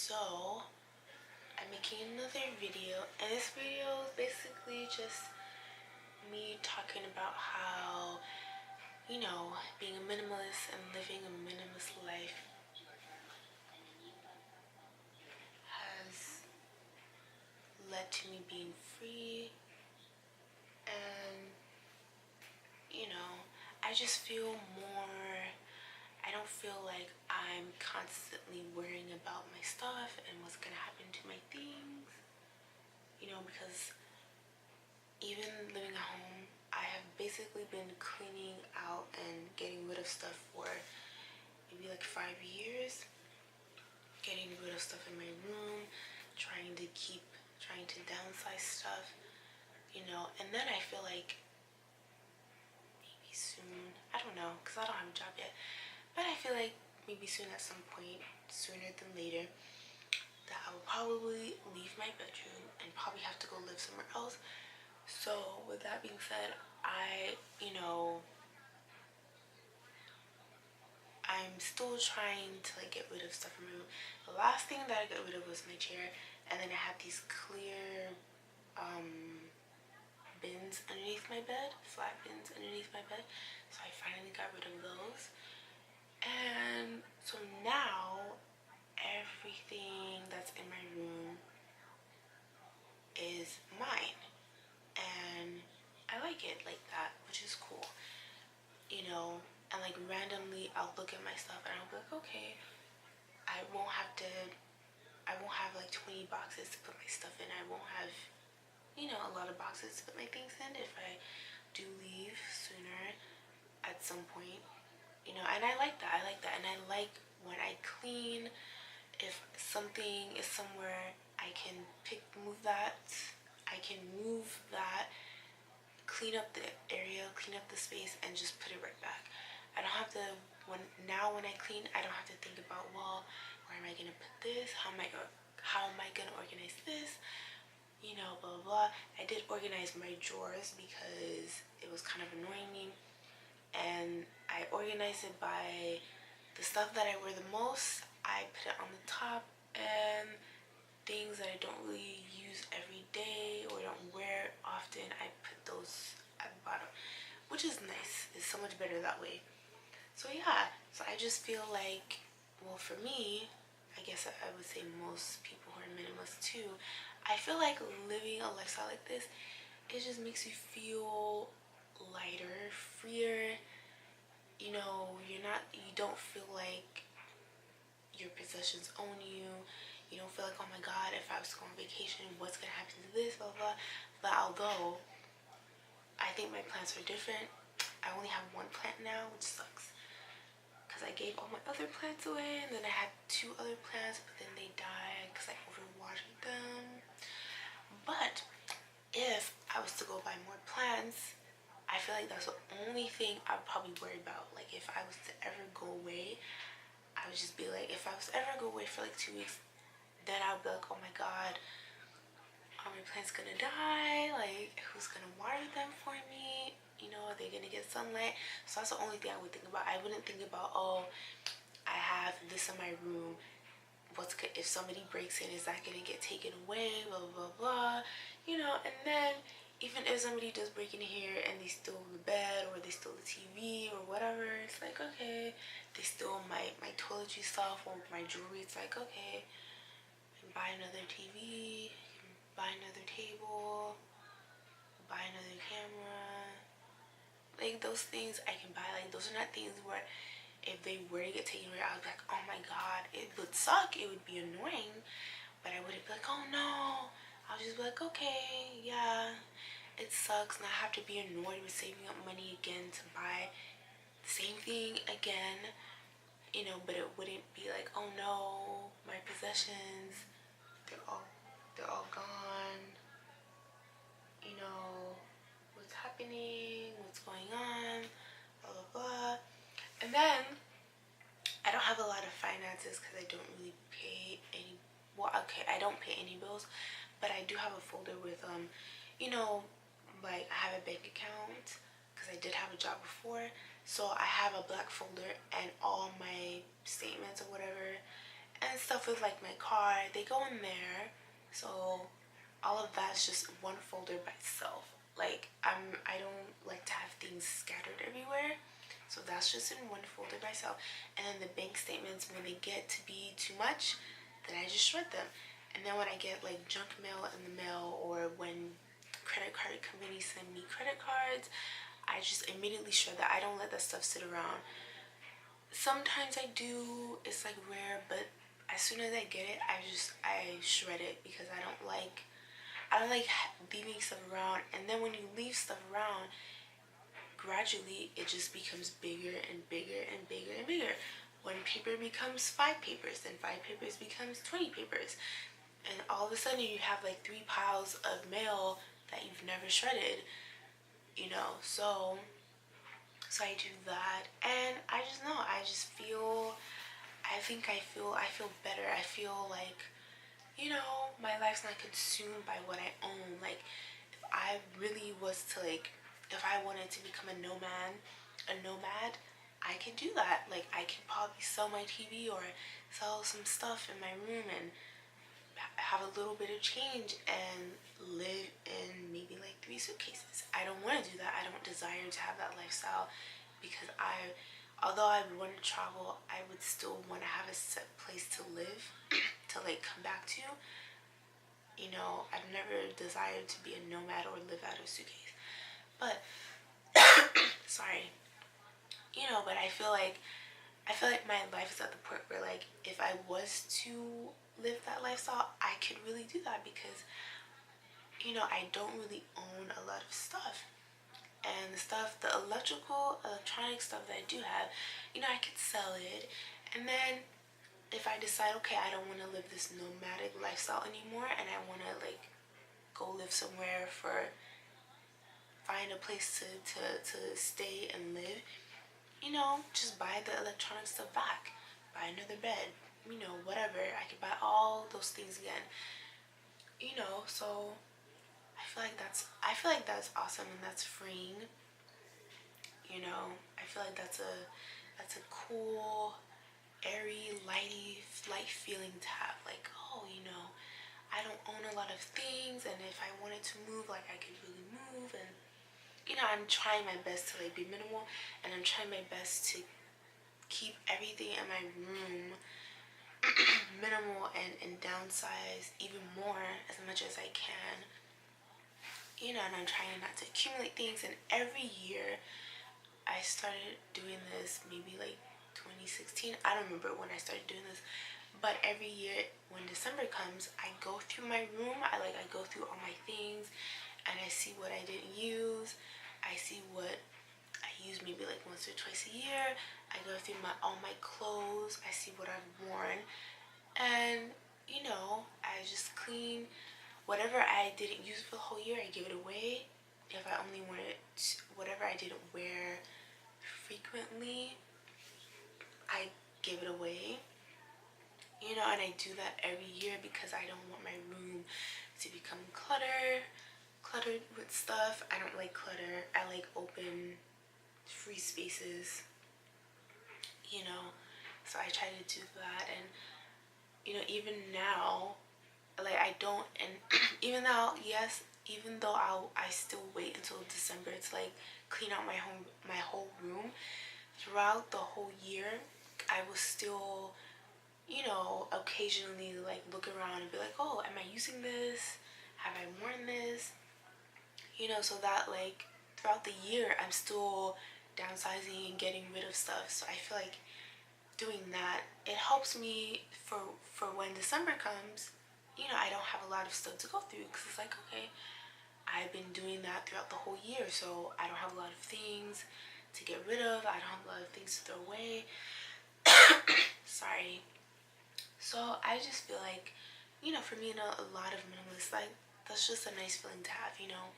So I'm making another video, and this video is basically just me talking about how, being a minimalist and living a minimalist life has led to me being free, and I just feel more, I don't feel like I'm constantly worrying about my stuff and what's gonna happen to my things, because even living at home, I have basically been cleaning out and getting rid of stuff for maybe like 5 years, getting rid of stuff in my room, trying to downsize stuff, and then I feel like maybe soon, I don't know, because I don't have a job yet, but I feel like maybe soon, at some point, sooner than later, that I will probably leave my bedroom and probably have to go live somewhere else. So with that being said, I'm still trying to get rid of stuff from my room. The last thing that I got rid of was my chair, and then I had these clear bins underneath my bed, flat bins underneath my bed. So I finally got rid of those. And so now everything that's in my room is mine. And I like it like that, which is cool. And randomly I'll look at my stuff and I'll be like, okay, I won't have like 20 boxes to put my stuff in. I won't have, a lot of boxes to put my things in if I do leave sooner at some point. And I like that. And I like when I clean, if something is somewhere, I can move that. I can move that, clean up the area, clean up the space, and just put it right back. I don't have to, when I clean, I don't have to think about, well, where am I gonna put this? How am I gonna organize this? Blah, blah, blah. I did organize my drawers because it was kind of annoying me. And I organized it by the stuff that I wear the most, I put it on the top, and things that I don't really use every day or don't wear often, I put those at the bottom, which is nice. It's so much better that way. So yeah, so I just feel like, well, for me, I guess I would say most people who are minimalist too, I feel like living a lifestyle like this, it just makes you feel lighter, freer. You don't feel like your possessions own you. You don't feel like, oh my god, if I was to go on vacation, what's gonna happen to this, blah blah. But although I think my plants are different, I only have one plant now, which sucks, because I gave all my other plants away, and then I had 2 other plants, but then they died because I overwatered them. But if I was to go buy more plants, I feel like that's the only thing I'd probably worry about. Like, if I was to ever go away, I would just be like, if I was to ever go away for like 2 weeks, then I would be like, oh my god, are my plants gonna die? Like, who's gonna water them for me? Are they gonna get sunlight? So that's the only thing I would think about. I wouldn't think about, oh, I have this in my room. If somebody breaks in, is that gonna get taken away? Blah blah blah. And then even if somebody does break in here and they steal the bed or they steal the TV or whatever, it's like, okay. They steal my toiletry stuff or my jewelry, it's like, okay, buy another TV, buy another table, buy another camera. Like, those things I can buy. Like, those are not things where if they were to get taken away, I would be like, oh my god, it would suck, it would be annoying, but I wouldn't be like, oh no. I'll just be like, okay, yeah, it sucks, and I have to be annoyed with saving up money again to buy the same thing again, but it wouldn't be like, oh no, my possessions, they're all gone, what's happening, what's going on, blah blah blah. And then I don't have a lot of finances because I don't really pay any, well, okay, I don't pay any bills, but I do have a folder with like, I have a bank account because I did have a job before, so I have a black folder and all my statements or whatever. And and stuff with like my car, they go in there. So all of that's just one folder by itself. Like I don't like to have things scattered everywhere. So that's just in one folder by itself. And then the bank statements, when they get to be too much, then I just shred them. And then when I get like junk mail in the mail, or when credit card companies send me credit cards, I just immediately shred that. I don't let that stuff sit around. Sometimes I do, it's like rare, but as soon as I get it, I shred it, because I don't like leaving stuff around. And then when you leave stuff around, gradually it just becomes bigger and bigger and bigger and bigger. One paper becomes 5 papers, then 5 papers becomes 20 papers. And all of a sudden you have like 3 piles of mail that you've never shredded, you know. So I do that, and I just know, I just feel, I feel better. I feel like, you know, my life's not consumed by what I own. Like, if I really was to, like, if I wanted to become a nomad, I could do that. Like, I could probably sell my TV or sell some stuff in my room and have a little bit of change and live in maybe like 3 suitcases. I don't want to do that. I don't desire to have that lifestyle, because although I want to travel, I would still want to have a set place to live, to like come back to. You know, I've never desired to be a nomad or live out of a suitcase. But sorry, you know, but I feel like my life is at the point where, like, if I was to live that lifestyle, I could really do that, because, you know, I don't really own a lot of stuff. And the electronic stuff that I do have, you know, I could sell it. And then if I decide, okay, I don't want to live this nomadic lifestyle anymore, and I want to, like, go live somewhere find a place to stay and live, you know, just buy the electronic stuff back, buy another bed, you know, whatever. I could buy all those things again, you know. So I feel like that's awesome, and that's freeing, you know. I feel like that's a cool, airy, light feeling to have. Like, oh, you know, I don't own a lot of things, and if I wanted to move, like, I could really move. And, you know, I'm trying my best to, like, be minimal, and I'm trying my best to keep everything in my room minimal, and downsize even more as much as I can, you know. And I'm trying not to accumulate things. And every year I started doing this, maybe like 2016, I don't remember when I started doing this, but every year when December comes, I go through my room. I go through all my things, and I see what I didn't use. I see what I use maybe like once or twice a year. I go through all my clothes. I see what I've worn, and, you know, I just clean whatever I didn't use for the whole year. I give it away. If I only wanted whatever I didn't wear frequently, I give it away. You know, and I do that every year, because I don't want my room to become cluttered with stuff. I don't like clutter. I like open, free spaces, you know. So I try to do that. And, you know, even now, like, I don't, and even though, yes, even though I still wait until December to, like, clean out my whole room, throughout the whole year, I will still, you know, occasionally, like, look around and be like, oh, am I using this? Have I worn this? You know, so that, like, throughout the year, I'm still downsizing and getting rid of stuff. So I feel like doing that, it helps me for when December comes. You know, I don't have a lot of stuff to go through, because it's like, okay, I've been doing that throughout the whole year, so I don't have a lot of things to get rid of. I don't have a lot of things to throw away. Sorry. So I just feel like, you know, for me, you know, a lot of minimalist, like, that's just a nice feeling to have, you know.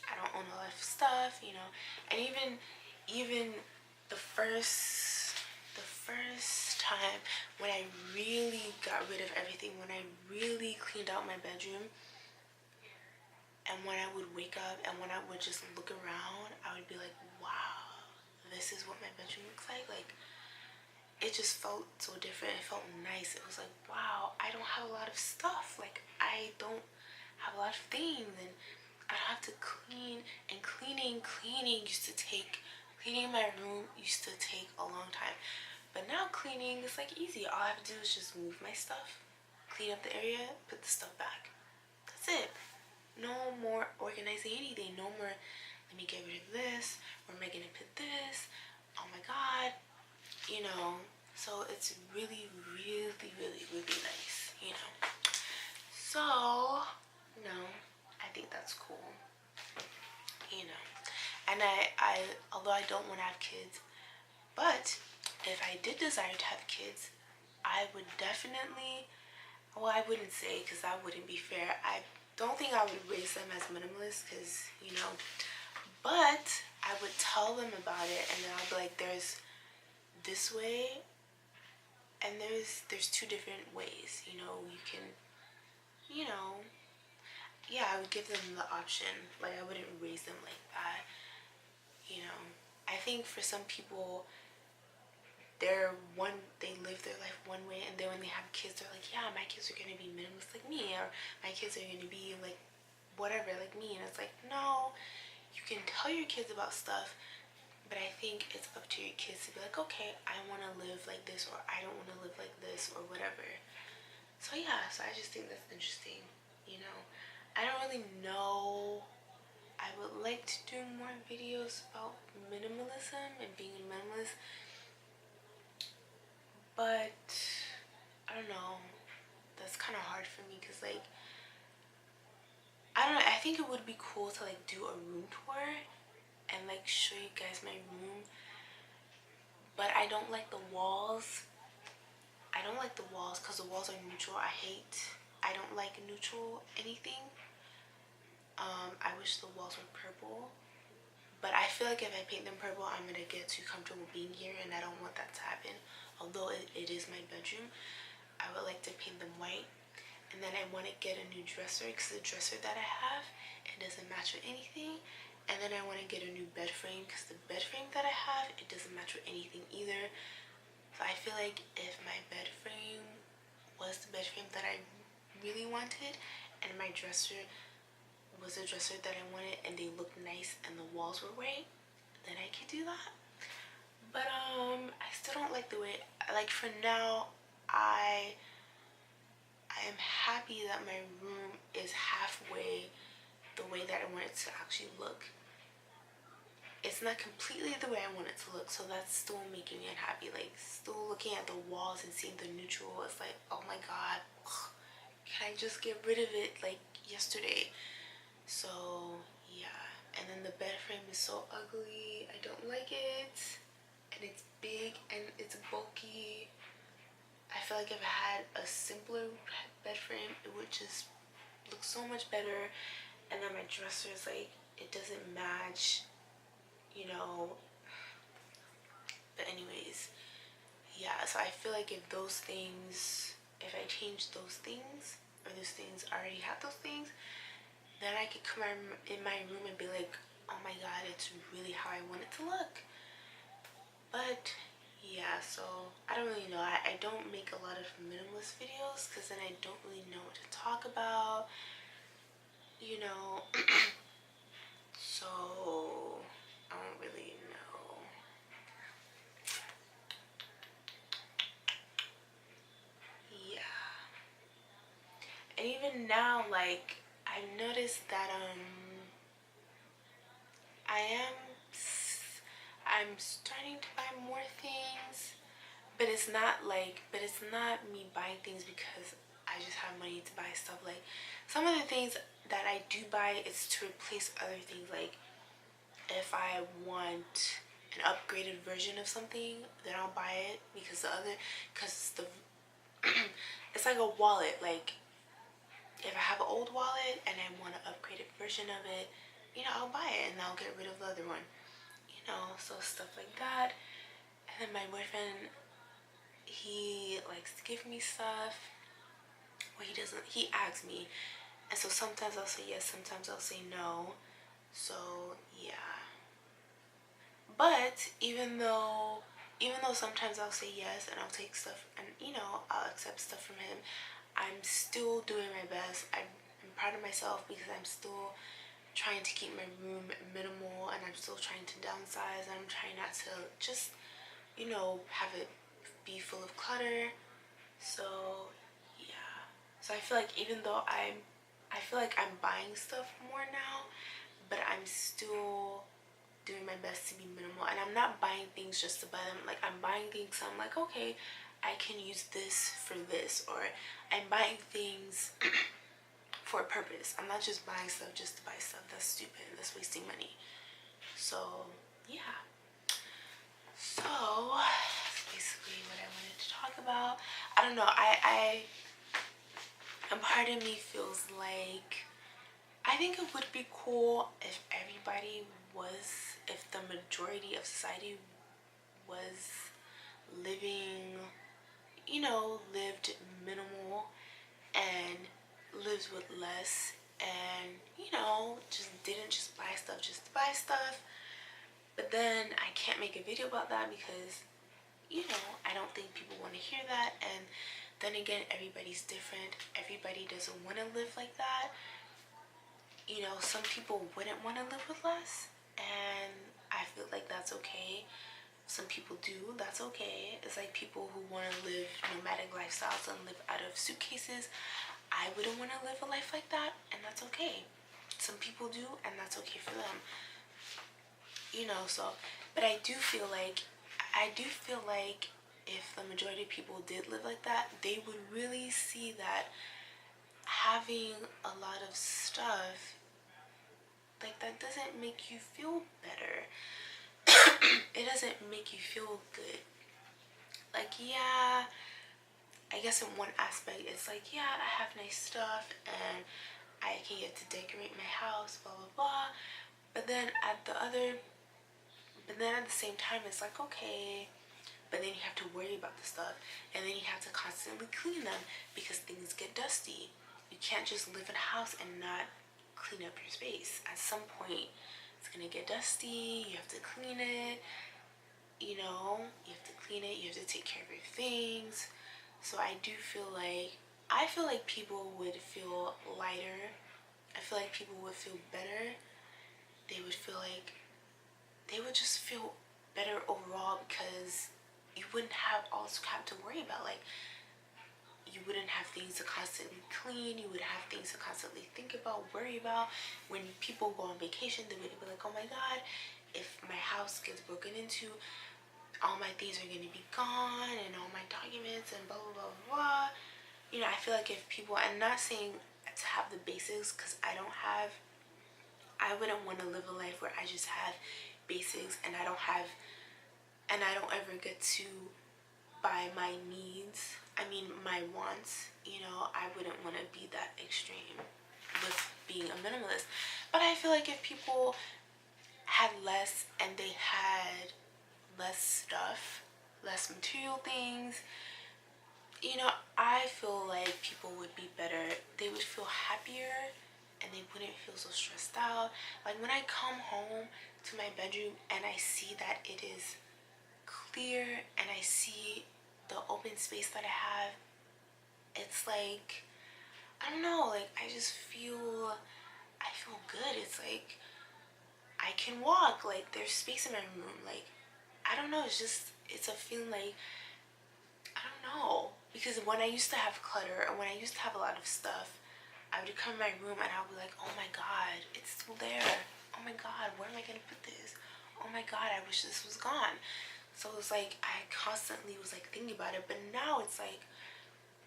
I don't own a lot of stuff, you know. And even the first time when I really got rid of everything, when I really cleaned out my bedroom, and when I would wake up and when I would just look around, I would be like, wow, this is what my bedroom looks like. Like, it just felt so different. It felt nice. It was like, wow, I don't have a lot of stuff. Like, I don't have a lot of things, and I don't have to clean. And cleaning my room used to take a long time. But now cleaning is like easy. All I have to do is just move my stuff, clean up the area, put the stuff back. That's it. No more organizing anything. No more, let me get rid of this. Where am I gonna put this? Oh my god. You know, so it's really, really, really, really nice, you know. So, no, I think that's cool, you know. And although I don't want to have kids, but if I did desire to have kids, I would definitely, well, I wouldn't say, because that wouldn't be fair. I don't think I would raise them as minimalists, because, you know, but I would tell them about it, and then I'll be like, there's this way, and there's two different ways, you know. You can, you know, yeah, I would give them the option. Like, I wouldn't raise them like that, you know. I think for some people, they live their life one way, and then when they have kids, they're like, yeah, my kids are gonna be minimalist like me, or my kids are gonna be like whatever like me. And it's like, no, you can tell your kids about stuff, but I think it's up to your kids to be like, okay, I want to live like this, or I don't want to live like this, or whatever. So yeah, so I just think that's interesting, you know. I don't really know. I would like to do more videos about minimalism and being a minimalist, but I don't know. That's kind of hard for me, because like, I don't know. I think it would be cool to like do a room tour and like show you guys my room, but I don't like the walls. I don't like the walls because the walls are neutral. I don't like neutral anything. I wish the walls were purple, but I feel like if I paint them purple, I'm gonna get too comfortable being here, and I don't want that to happen. Although it is my bedroom, I would like to paint them white. And then I want to get a new dresser, because the dresser that I have, it doesn't match with anything. And then I want to get a new bed frame, because the bed frame that I have, it doesn't match with anything either. So I feel like if my bed frame was the bed frame that I really wanted, and my dresser was a dresser that I wanted, and they looked nice and the walls were white, then I could do that. But I still don't like the way, like, for now, I am happy that my room is halfway the way that I want it to actually look. It's not completely the way I want it to look, so that's still making me unhappy. Like, still looking at the walls and seeing the neutral, it's like, oh my god, can I just get rid of it like yesterday? So yeah, and then the bed frame is so ugly. I don't like it, and it's big and it's bulky. I feel like if I had a simpler bed frame, it would just look so much better. And then my dresser is like, it doesn't match, you know. But anyways, yeah, so I feel like if if I change those things, or those things, I already have those things, then I could come in my room and be like, oh my god, it's really how I want it to look. But yeah, so I don't really know. I don't make a lot of minimalist videos, because then I don't really know what to talk about, you know. So I don't really know. Yeah. And even now, like, I've noticed that I am I'm starting to buy more things, but it's not me buying things because I just have money to buy stuff. Like, some of the things that I do buy is to replace other things. Like, if I want an upgraded version of something, then I'll buy it, because it's like a wallet. Like, if I have an old wallet and I want an upgraded version of it, you know, I'll buy it and I'll get rid of the other one, you know. So stuff like that. And then my boyfriend, he likes to give me stuff. Well, he asks me, and so sometimes I'll say yes, sometimes I'll say no. So yeah. But even though even though sometimes I'll say yes and I'll take stuff and, you know, I'll accept stuff from him, I'm still doing my best. I'm proud of myself because I'm still trying to keep my room minimal, and I'm still trying to downsize, and I'm trying not to just, you know, have it be full of clutter. So yeah. So I feel like even though I feel like I'm buying stuff more now, but I'm still doing my best to be minimal, and I'm not buying things just to buy them. Like, I'm buying things so I'm like, okay, I can use this for this, or I'm buying things for a purpose. I'm not just buying stuff just to buy stuff. That's stupid. That's wasting money. So yeah. So that's basically what I wanted to talk about. I don't know. A part of me feels like I think it would be cool if everybody was, if the majority of society was living, you know, lived minimal and lives with less, and, you know, just didn't just buy stuff just to buy stuff. But then I can't make a video about that because, you know, I don't think people want to hear that. And then again, everybody's different. Everybody doesn't want to live like that. You know, some people wouldn't want to live with less, and I feel like that's okay. Some people do, that's okay. It's like people who want to live nomadic lifestyles and live out of suitcases. I wouldn't want to live a life like that, and that's okay. Some people do, and that's okay for them. You know, so, but I do feel like if the majority of people did live like that, they would really see that having a lot of stuff like that doesn't make you feel better. It doesn't make you feel good. Like, yeah, I guess in one aspect it's like, yeah, I have nice stuff and I can get to decorate my house, blah blah blah. But then at the same time it's like, okay, but then you have to worry about the stuff, and then you have to constantly clean them because things get dusty. You can't just live in a house and not clean up your space. At some point it's gonna get dusty, you have to clean it, you know, you have to clean it, you have to take care of your things. So I feel like people would feel lighter. I feel like people would feel better. They would feel like they would just feel better overall because you wouldn't have to worry about. Like, you wouldn't have things to constantly clean. You would have things to constantly think about, worry about. When people go on vacation, they would be like, oh my god, if my house gets broken into, all my things are going to be gone, and all my documents and blah blah blah blah. You know, I feel like if people, I'm not saying to have the basics because I wouldn't want to live a life where I just have basics and I don't ever get to buy my needs. I mean, my wants. You know, I wouldn't want to be that extreme with being a minimalist. But I feel like if people had less and they had less stuff, less material things, you know, I feel like people would be better. They would feel happier and they wouldn't feel so stressed out. Like, when I come home to my bedroom and I see that it is clear and I see the open space that I have, it's like, I don't know, like, I feel good. It's like I can walk, like, there's space in my room. Like, I don't know, it's a feeling like, I don't know, because when I used to have clutter and when I used to have a lot of stuff, I would come in my room and I would be like, oh my god, it's still there. Oh my god, where am I gonna put this? Oh my god, I wish this was gone. So it was like I constantly was like thinking about it. But now it's like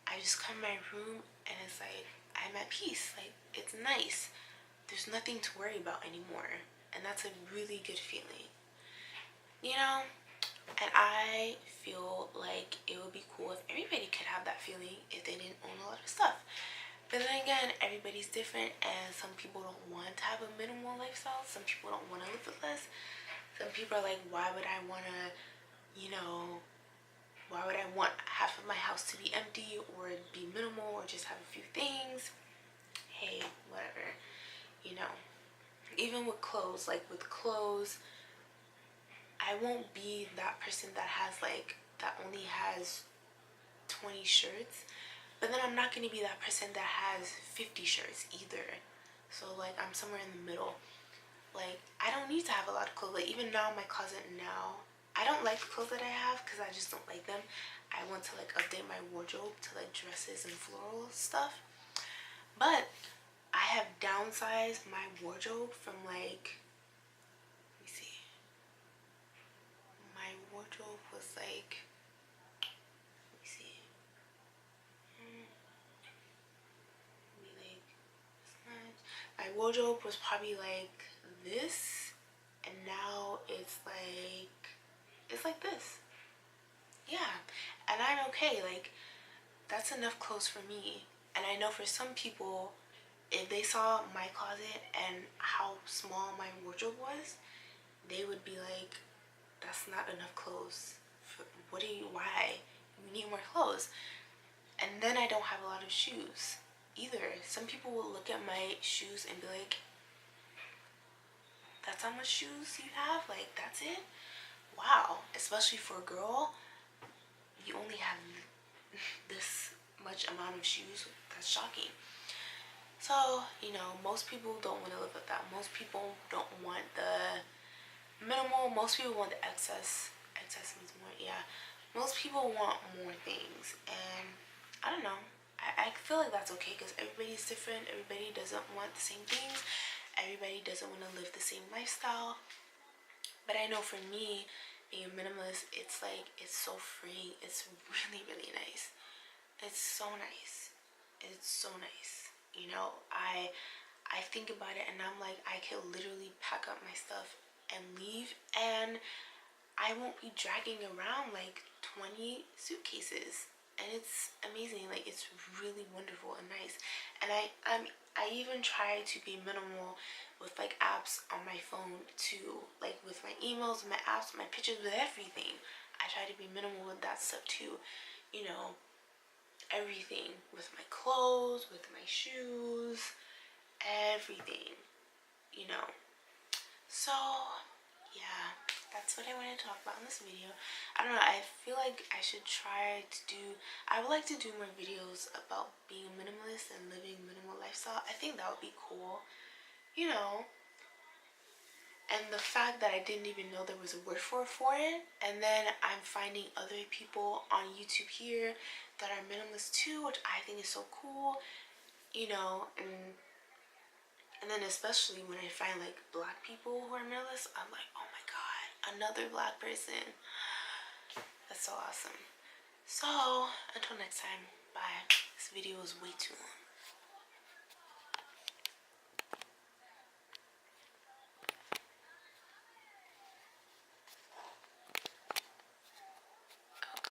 I just come in my room and it's like I'm at peace. Like, it's nice. There's nothing to worry about anymore. And that's a really good feeling. You know? And I feel like it would be cool if everybody could have that feeling if they didn't own a lot of stuff. But then again, everybody's different, and some people don't want to have a minimal lifestyle. Some people don't want to live with less. Some people are like, why would I want to, you know, why would I want half of my house to be empty or be minimal or just have a few things? Hey, whatever, you know. Even with clothes, I I won't be that person that has like, that only has 20 shirts, but then I'm not going to be that person that has 50 shirts either. So like, I'm somewhere in the middle. Like, I don't need to have a lot of clothes. Like, even now, my closet now, I don't like the clothes that I have because I just don't like them. I want to like update my wardrobe to like dresses and floral stuff. But I have downsized my wardrobe from like, let me see, my wardrobe was like, let me see, maybe like this much. My wardrobe was probably like this, and now it's like this. Yeah, and I'm okay. Like, that's enough clothes for me. And I know for some people, if they saw my closet and how small my wardrobe was, they would be like, that's not enough clothes. Why? You need more clothes. And then I don't have a lot of shoes either. Some people will look at my shoes and be like, that's how much shoes you have? Like, that's it? Wow. Especially for a girl, you only have this much amount of shoes. That's shocking. So, you know, most people don't want to live with that. Most people don't want the minimal. Most people want the excess. Excess means more, yeah. Most people want more things. And I don't know. I feel like that's okay because everybody's different. Everybody doesn't want the same things. Everybody doesn't want to live the same lifestyle. But I know for me, being a minimalist, it's like, it's so freeing. It's really, really nice. It's so nice. It's so nice. You know, I think about it and I'm like, I could literally pack up my stuff and leave, and I won't be dragging around like 20 suitcases. And it's amazing. Like, it's really wonderful and nice. And I even try to be minimal with like apps on my phone too, like with my emails, my apps, my pictures, with everything. I try to be minimal with that stuff too. You know, everything with my clothes, with my shoes, everything, you know. So yeah, that's what I wanted to talk about in this video. I don't know, I feel like I should try to do, I would like to do more videos about being a minimalist and living minimal lifestyle. I think that would be cool, you know. And the fact that I didn't even know there was a word for it, and then I'm finding other people on YouTube here that are minimalist too, which I think is so cool, you know. And then especially when I find like black people who are minimalist, I'm like, oh my god, another black person. That's so awesome. So until next time, bye. This video is way too long.